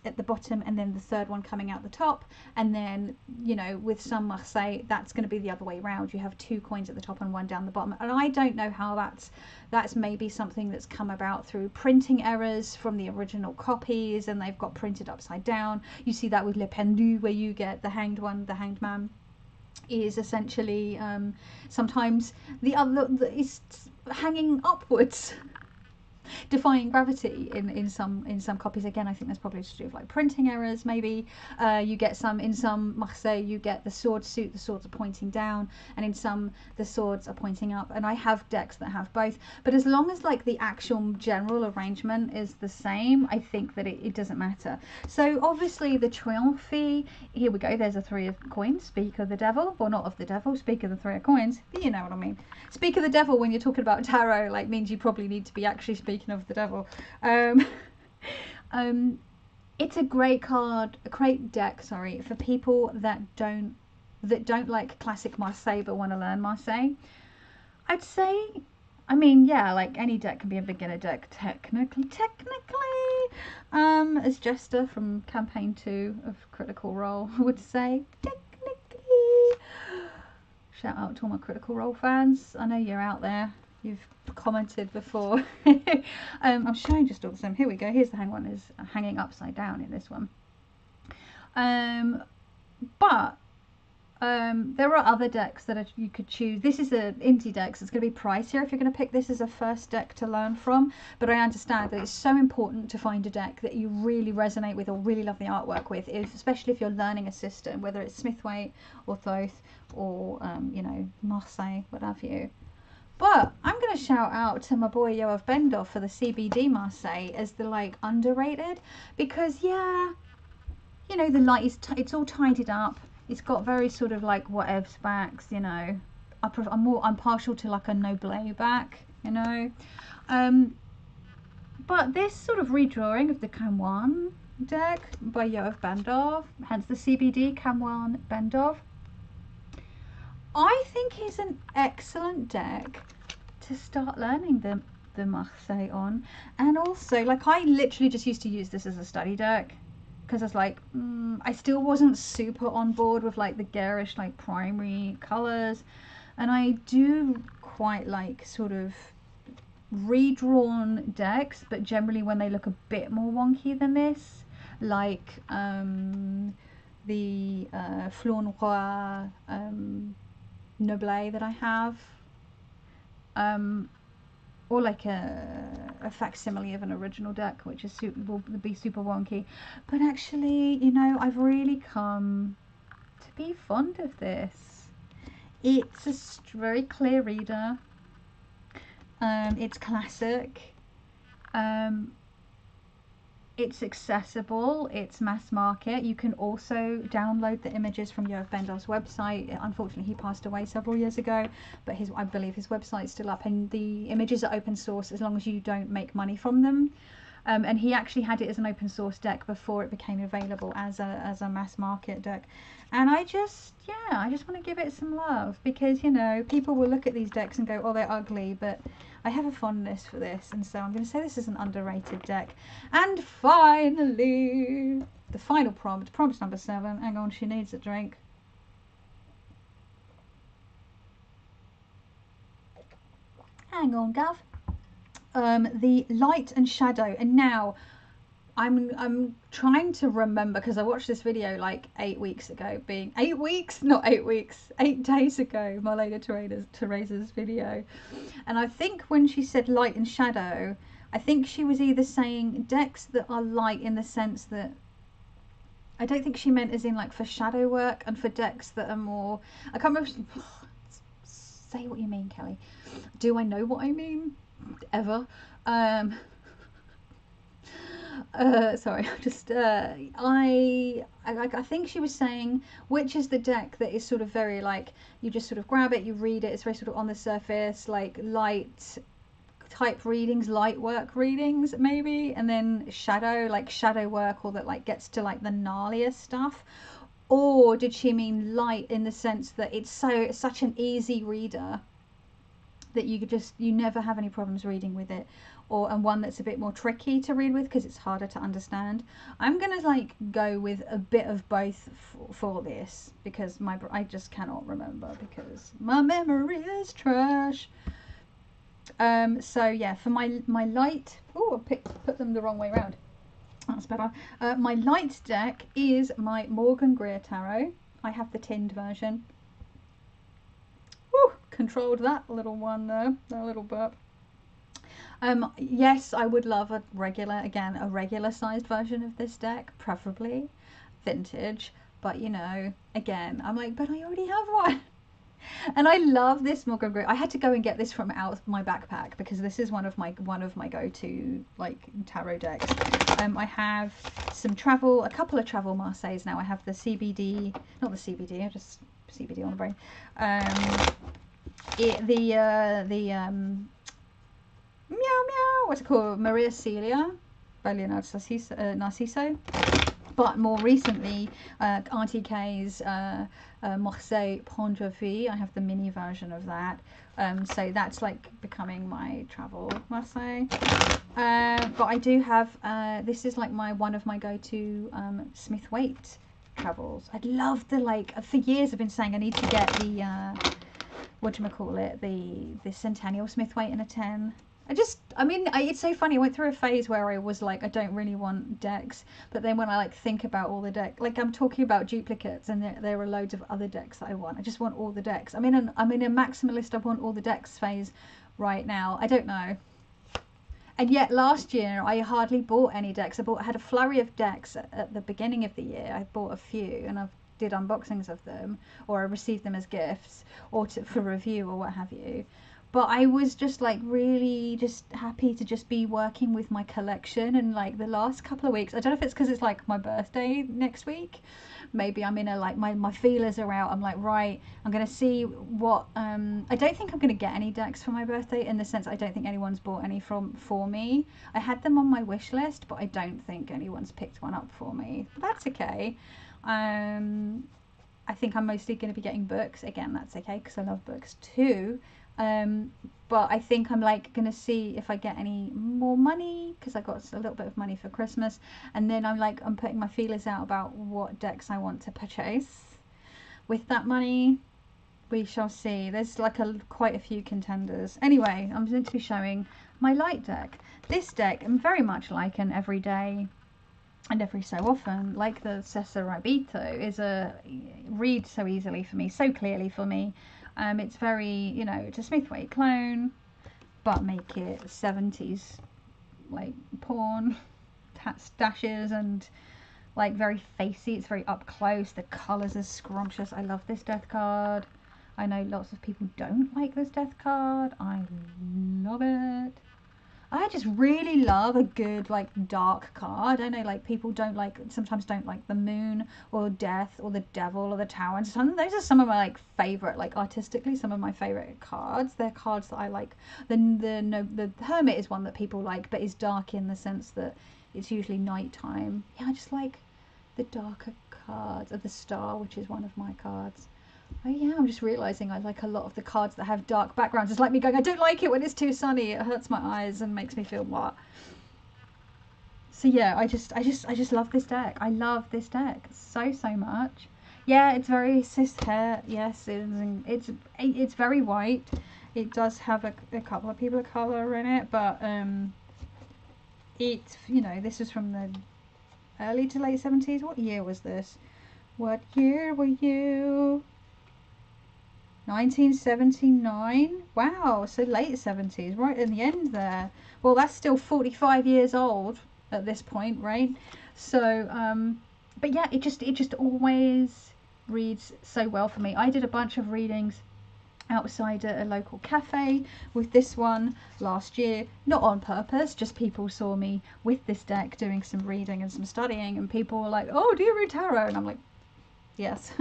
at the bottom, and then the 3rd one coming out the top. And then, you know, with some Marseille, that's going to be the other way around. You have 2 coins at the top and 1 down the bottom. And I don't know how that's maybe something that's come about through printing errors from the original copies, and they've got printed upside down. You see that with Le Pendu, where you get the hanged one, the hanged man is essentially sometimes the other is hanging upwards, defying gravity in some copies. Again, I think that's probably to do with like printing errors. Maybe you get some in some Marseille, you get the sword suit, the swords are pointing down, and in some the swords are pointing up. And I have decks that have both, but as long as like the actual general arrangement is the same, I think that it doesn't matter. So obviously the Triomphe, here we go, there's a 3 of coins, speak of the devil, well not of the devil, speak of the 3 of coins, you know what I mean. Speak of the devil when you're talking about tarot, like, means you probably need to be actually speaking of the devil. It's a great card, a great deck, sorry, for people that don't like classic Marseille but want to learn Marseille. I'd say, I mean, yeah, like any deck can be a beginner deck technically, as Jester from campaign 2 of Critical Role would say, technically. Shout out to all my Critical Role fans. I know you're out there. You've commented before. I'm showing just all the same. Here we go. Here's the hang one, is hanging upside down in this one. But there are other decks that you could choose. This is an indie deck, so it's going to be pricier if you're going to pick this as a first deck to learn from. But I understand that it's so important to find a deck that you really resonate with or really love the artwork with, especially if you're learning a system, whether it's Smithwaite or Thoth or, you know, Marseille, what have you. But I'm going to shout out to my boy Yoav Bendov for the CBD Marseille as the, like, underrated. Because, yeah, you know, the light is, it's all tidied up. It's got very sort of like whatevs backs, you know. I'm partial to like a Noble back, you know. But this sort of redrawing of the Kamwan deck by Yoav Bendov, hence the CBD Kamwan Bendov, I think is an excellent deck to start learning the Marseille on. And also, like, I literally just used to use this as a study deck. Because I was like, I still wasn't super on board with like the garish like primary colours, and I do quite like sort of redrawn decks, but generally when they look a bit more wonky than this, like the Fleur Noir Noble that I have, or like a facsimile of an original deck, which is will be super wonky. But actually, you know, I've really come to be fond of this. It's a very clear reader. It's classic. It's accessible. It's mass market. You can also download the images from Yoav Bendov's website. Unfortunately, he passed away several years ago, but I believe his website's still up, and the images are open source as long as you don't make money from them. And he actually had it as an open source deck before it became available as a mass market deck. And I just want to give it some love, because, you know, people will look at these decks and go, oh, they're ugly, but I have a fondness for this, and so I'm going to say this is an underrated deck. And finally, the final prompt number 7. Hang on, she needs a drink. Hang on, Gav. The light and shadow. And now I'm trying to remember, because I watched this video like 8 weeks ago, 8 weeks, not 8 weeks, 8 days ago, Marlene Teresa's video. And I think when she said light and shadow, I think she was either saying decks that are light in the sense that, I don't think she meant as in like for shadow work, and for decks that are more, I can't remember, say what you mean, Kelly. Do I know what I mean? Ever? Sorry, just I think she was saying which is the deck that is sort of very like, you just sort of grab it, you read it, it's very sort of on the surface, like light type readings, light work readings maybe, and then shadow, like shadow work, or that like gets to like the gnarlier stuff. Or did she mean light in the sense that it's such an easy reader that you never have any problems reading with it, and one that's a bit more tricky to read with because it's harder to understand? I'm gonna like go with a bit of both for this, because I just cannot remember because my memory is trash. So yeah, for my light, I put them the wrong way around. That's better. My light deck is my Morgan Greer Tarot. I have the tinned version. Woo, controlled that little one there, that little burp. Yes, I would love a regular sized version of this deck, preferably vintage. But you know, again, I'm like, but I already have one. And I love this Morgan Greer. I had to go and get this from out my backpack because this is one of my go-to like tarot decks. I have a couple of travel Marseilles now. I have the CBD, not the CBD, I just CBD on the brain. Meow Meow, what's it called? Maria Celia by Leonardo Narciso. But more recently, Auntie K's Marseille Prendre Vie. I have the mini version of that. So that's like becoming my travel Marseille. But I do have, this is like one of my go-to Smithwaite travels. I'd love for years I've been saying I need to get the, the Centennial Smithwaite in a 10. I mean, it's so funny. I went through a phase where I was like, I don't really want decks, but then when I like think about all the deck, like I'm talking about duplicates, and there are loads of other decks that I want. I just want all the decks. I'm in a maximalist. I want all the decks phase right now. I don't know. And yet last year I hardly bought any decks. I had a flurry of decks at the beginning of the year. I bought a few, and I've did unboxings of them, or I received them as gifts, or for review or what have you. But I was just like really just happy to just be working with my collection. And like the last couple of weeks, I don't know if it's because it's like my birthday next week, maybe I'm in a like my feelers are out. I'm like, right, I'm gonna see what I don't think I'm gonna get any decks for my birthday, in the sense I don't think anyone's bought any for me. I had them on my wish list, but I don't think anyone's picked one up for me. But that's okay. I think I'm mostly going to be getting books. Again, that's okay because I love books too. But I think I'm like going to see if I get any more money, because I got a little bit of money for Christmas, and then I'm putting my feelers out about what decks I want to purchase with that money. We shall see. There's like quite a few contenders. Anyway, I'm going to be showing my light deck. This deck, I'm very much like an everyday and every so often, like the Cesar Rabito, is reads so easily for me, so clearly for me. It's very, you know, it's a Smithwaite clone, but make it 70s like porn stashes, and like very facey. It's very up close. The colours are scrumptious. I love this death card. I know lots of people don't like this death card. I love it. I just really love a good like dark card. I know like people sometimes don't like the moon or death or the devil or the tower, and those are some of my like favorite, like artistically, some of my favorite cards. They're cards that I like. The hermit is one that people like, but is dark in the sense that it's usually nighttime. Yeah, I just like the darker cards. Of the star, which is one of my cards. Oh yeah, I'm just realising I like a lot of the cards that have dark backgrounds. It's like me going, I don't like it when it's too sunny. It hurts my eyes and makes me feel blah. So yeah, I just love this deck. I love this deck so much. Yeah, it's very cis hair. Yes, it's very white. It does have a couple of people of colour in it, but it's, you know, this is from the early to late 70s. What year was this? What year were you? 1979. Wow, so late 70s, right in the end there. Well, that's still 45 years old at this point, right? So but yeah, it just always reads so well for me. I did a bunch of readings outside at a local cafe with this one last year, not on purpose, just people saw me with this deck doing some reading and some studying, and people were like, oh, do you read tarot? And I'm like, yes.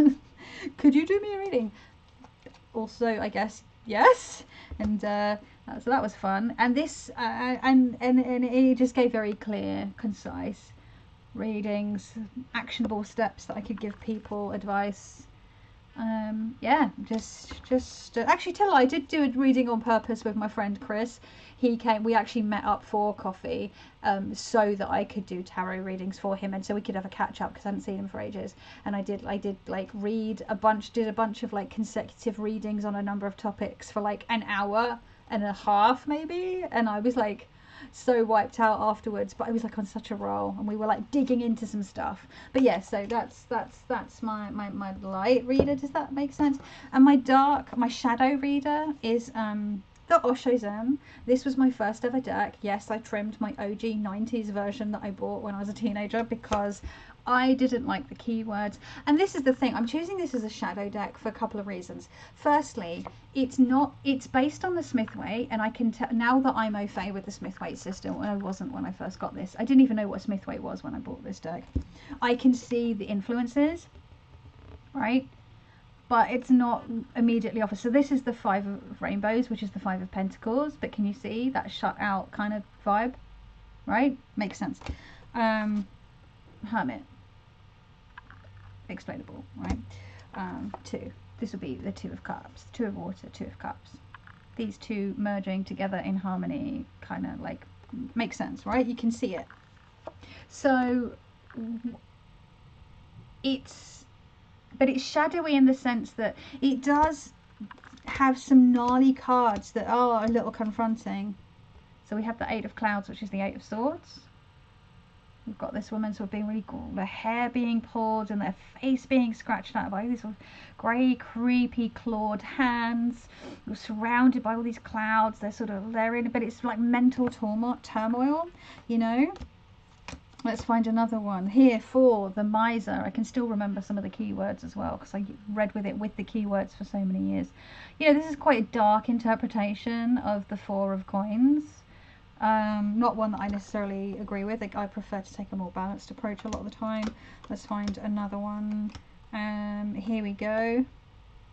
Could you do me a reading? Also, I guess yes. And so that was fun. And this and it just gave very clear, concise readings, actionable steps that I could give people, advice. Yeah, just actually tell I did do a reading on purpose with my friend Chris. He came, we actually met up for coffee, so that I could do tarot readings for him, and so we could have a catch up, because I hadn't seen him for ages. And I did like did a bunch of like consecutive readings on a number of topics for like an hour and a half maybe, and I was like so wiped out afterwards, but I was like on such a roll, and we were like digging into some stuff. But yeah, so that's my light reader. Does that make sense? And my shadow reader is the Osho Zen. This was my first ever deck. Yes, I trimmed my OG 90s version that I bought when I was a teenager because I didn't like the keywords. And this is the thing, I'm choosing this as a shadow deck for a couple of reasons. Firstly, it's based on the Smithwaite, and I can tell now that I'm au fait with the Smithwaite system, when I wasn't when I first got this. I didn't even know what a Smithwaite was when I bought this deck. I can see the influences, right? But it's not immediately off. So this is the Five of Rainbows, which is the Five of Pentacles, but can you see that shut out kind of vibe, right? Makes sense. Hermit, explainable, right? Two, this will be the Two of Cups, Two of Water, Two of Cups. These two merging together in harmony kind of like makes sense, right? You can see it. So it's shadowy in the sense that it does have some gnarly cards that are a little confronting. So we have the Eight of Clouds, which is the Eight of Swords. We've got this woman sort of being really cool, their hair being pulled and their face being scratched out by these sort of grey, creepy, clawed hands. You're surrounded by all these clouds. They're in, but it's like mental turmoil, you know. Let's find another one here for the Miser. I can still remember some of the keywords as well because I read with the keywords for so many years. You know, this is quite a dark interpretation of the Four of Coins. Not one that I necessarily agree with. I prefer to take a more balanced approach a lot of the time. Let's find another one. Here we go.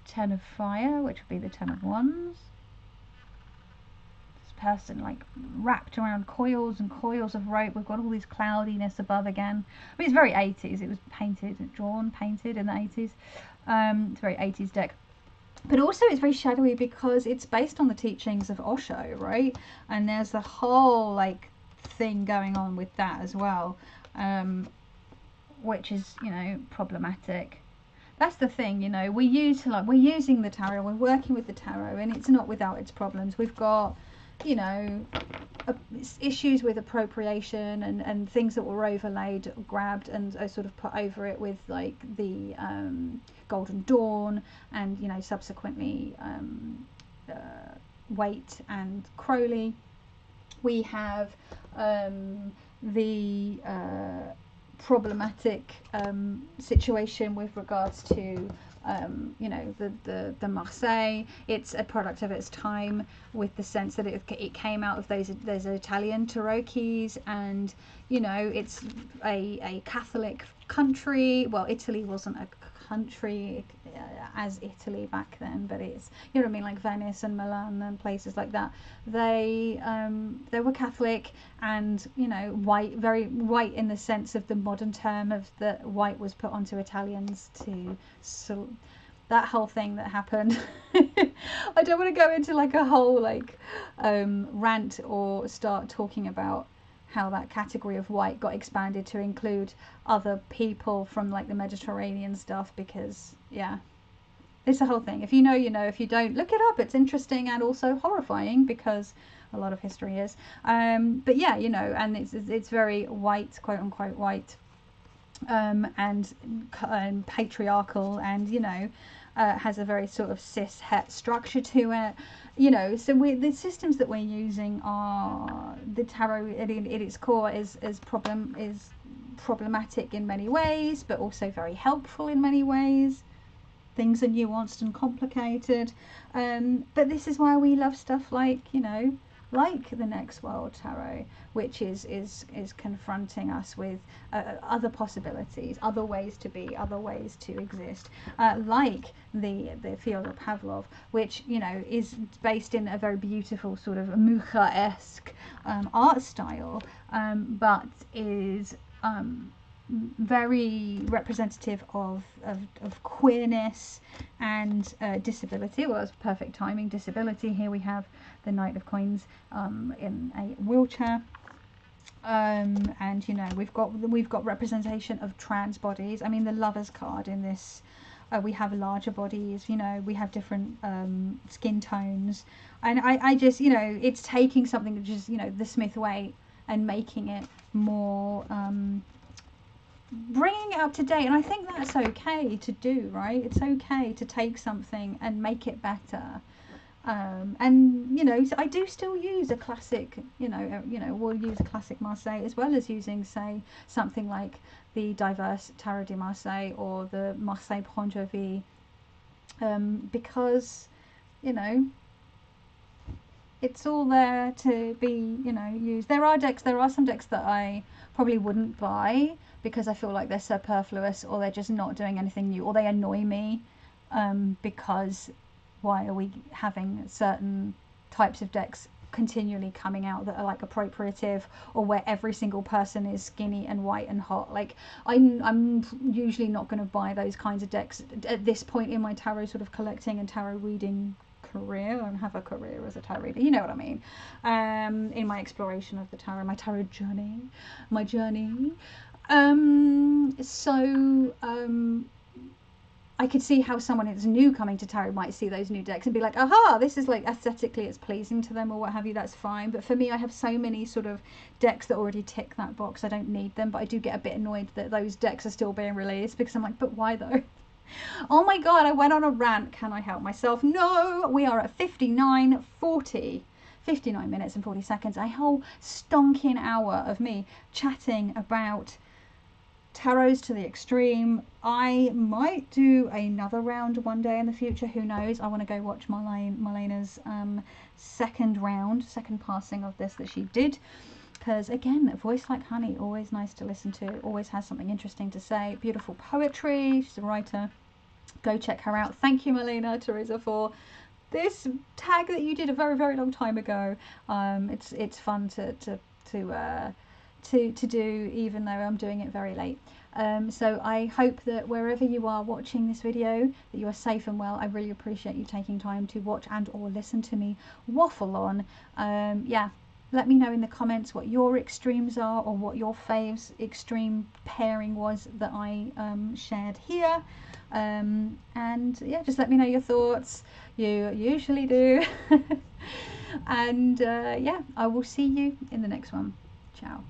Ten of Fire, which would be the Ten of Wands. This person like wrapped around coils and coils of rope. We've got all this cloudiness above again. I mean, it's very 80s. It was painted in the 80s. It's a very 80s deck. But also it's very shadowy because it's based on the teachings of Osho, right? And there's the whole like thing going on with that as well, which is, you know, problematic. That's the thing, you know, we're using the tarot, we're working with the tarot, and it's not without its problems. We've got, you know, issues with appropriation and things that were overlaid, grabbed and sort of put over it with like the Golden Dawn and, you know, subsequently Waite and Crowley. We have the problematic situation with regards to you know, the Marseille. It's a product of its time, with the sense that it came out of those Italian tarot keys, and, you know, it's a Catholic country. Well, Italy wasn't a country as Italy back then, but it's, you know what I mean, like Venice and Milan and places like that. They were Catholic, and, you know, white, very white in the sense of the modern term of that white was put onto Italians to, so that whole thing that happened. I don't want to go into like a whole like rant or start talking about how that category of white got expanded to include other people from like the Mediterranean stuff, because yeah, it's a whole thing. If you know, you know. If you don't, look it up. It's interesting and also horrifying, because a lot of history is. But yeah, you know, and it's very white, quote unquote white, and patriarchal, and, you know, has a very sort of cis-het structure to it, you know. So the systems that we're using are the tarot at its core is problematic in many ways, but also very helpful in many ways. Things are nuanced and complicated, but this is why we love stuff like, you know, like the Next World Tarot, which is confronting us with other possibilities, other ways to be, other ways to exist, like the Fyodor Pavlov, which, you know, is based in a very beautiful sort of Mucha-esque art style, but is very representative of queerness and disability. Well, it's perfect timing, disability. Here we have the Knight of Coins in a wheelchair, and, you know, we've got representation of trans bodies. I mean, the Lovers card in this, we have larger bodies, you know, we have different skin tones, and I just, you know, it's taking something which is, you know, the Smith Waite and making it more bringing it up to date. And I think that's okay to do, right? It's okay to take something and make it better. And, you know, so I do still use a classic, you know, we'll use a classic Marseille, as well as using, say, something like the diverse Tarot de Marseille or the Marseille Bon Jovi, because, you know, it's all there to be, you know, used. There are some decks that I probably wouldn't buy because I feel like they're superfluous, or they're just not doing anything new, or they annoy me, because why are we having certain types of decks continually coming out that are like appropriative, or where every single person is skinny and white and hot? Like, I'm usually not going to buy those kinds of decks at this point in my tarot sort of collecting and tarot reading career. I don't have a career as a tarot reader, you know what I mean, in my exploration of the tarot, my tarot journey, I could see how someone who's new coming to tarot might see those new decks and be like, aha, this is like aesthetically it's pleasing to them or what have you, that's fine. But for me, I have so many sort of decks that already tick that box. I don't need them, but I do get a bit annoyed that those decks are still being released because I'm like, but why though? Oh my god, I went on a rant. Can I help myself? No, we are at 59:40. 59 minutes and 40 seconds. A whole stonking hour of me chatting about tarots to the extreme. I might do another round one day in the future, who knows. I want to go watch Marlene's second passing of this that she did, because again, a voice like honey, always nice to listen to, always has something interesting to say, beautiful poetry, she's a writer. Go check her out. Thank you, Marlene, Teresa, for this tag that you did a very, very long time ago. It's fun to do, even though I'm doing it very late. So I hope that wherever you are watching this video, that you are safe and well. I really appreciate you taking time to watch and or listen to me waffle on. Yeah, let me know in the comments what your extremes are, or what your faves extreme pairing was that I shared here. And yeah, just let me know your thoughts. You usually do. And yeah, I will see you in the next one. Ciao.